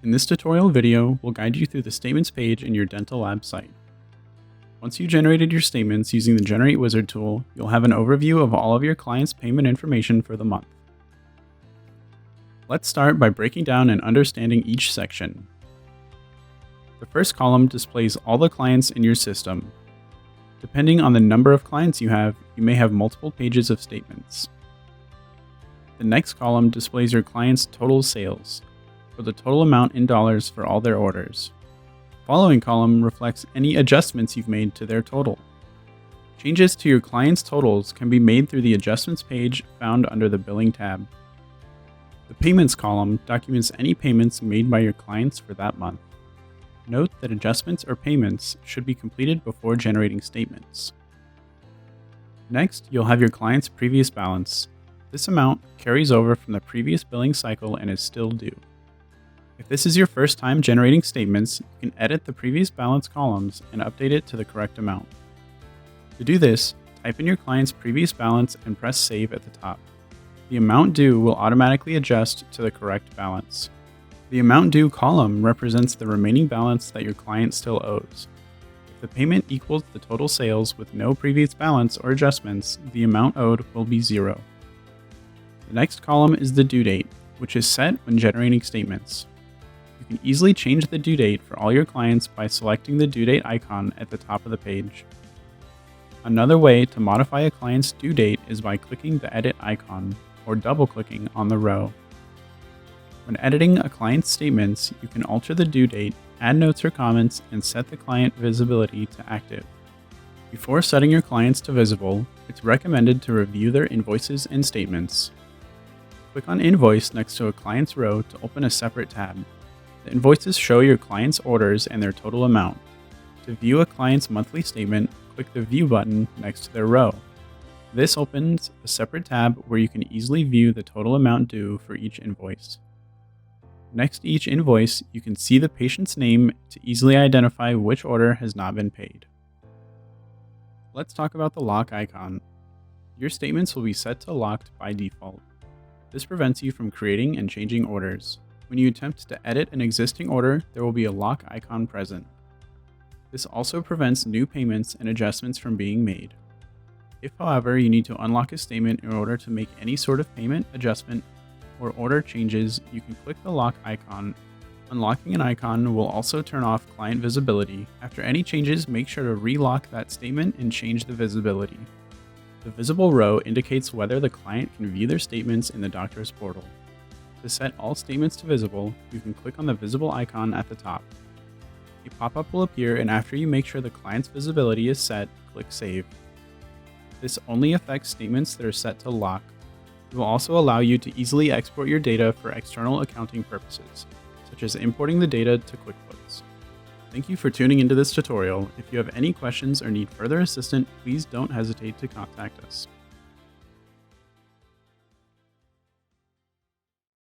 In this tutorial video, we'll guide you through the statements page in your Dental Lab site. Once you've generated your statements using the Generate Wizard tool, you'll have an overview of all of your clients' payment information for the month. Let's start by breaking down and understanding each section. The first column displays all the clients in your system. Depending on the number of clients you may have multiple pages of statements. The next column displays your clients' total sales, or the total amount in dollars for all their orders. The following column reflects any adjustments you've made to their total. Changes to your clients' totals can be made through the Adjustments page found under the Billing tab. The Payments column documents any payments made by your clients for that month. Note that adjustments or payments should be completed before generating statements. Next, you'll have your client's previous balance. This amount carries over from the previous billing cycle and is still due. If this is your first time generating statements, you can edit the previous balance columns and update it to the correct amount. To do this, type in your client's previous balance and press Save at the top. The amount due will automatically adjust to the correct balance. The amount due column represents the remaining balance that your client still owes. If the payment equals the total sales with no previous balance or adjustments, the amount owed will be 0. The next column is the due date, which is set when generating statements. You can easily change the due date for all your clients by selecting the due date icon at the top of the page. Another way to modify a client's due date is by clicking the edit icon or double-clicking on the row. When editing a client's statements, you can alter the due date, add notes or comments, and set the client visibility to active. Before setting your clients to visible, it's recommended to review their invoices and statements. Click on Invoice next to a client's row to open a separate tab. The invoices show your client's orders and their total amount. To view a client's monthly statement, click the View button next to their row. This opens a separate tab where you can easily view the total amount due for each invoice. Next to each invoice, you can see the patient's name to easily identify which order has not been paid. Let's talk about the lock icon. Your statements will be set to locked by default. This prevents you from creating and changing orders. When you attempt to edit an existing order, there will be a lock icon present. This also prevents new payments and adjustments from being made. If, however, you need to unlock a statement in order to make any sort of payment, adjustment, or order changes, you can click the lock icon. Unlocking an icon will also turn off client visibility. After any changes, make sure to relock that statement and change the visibility. The visible row indicates whether the client can view their statements in the doctor's portal. To set all statements to visible, you can click on the visible icon at the top. A pop-up will appear, and after you make sure the client's visibility is set, click Save. This only affects statements that are set to lock. It will also allow you to easily export your data for external accounting purposes, such as importing the data to QuickBooks. Thank you for tuning into this tutorial. If you have any questions or need further assistance, please don't hesitate to contact us.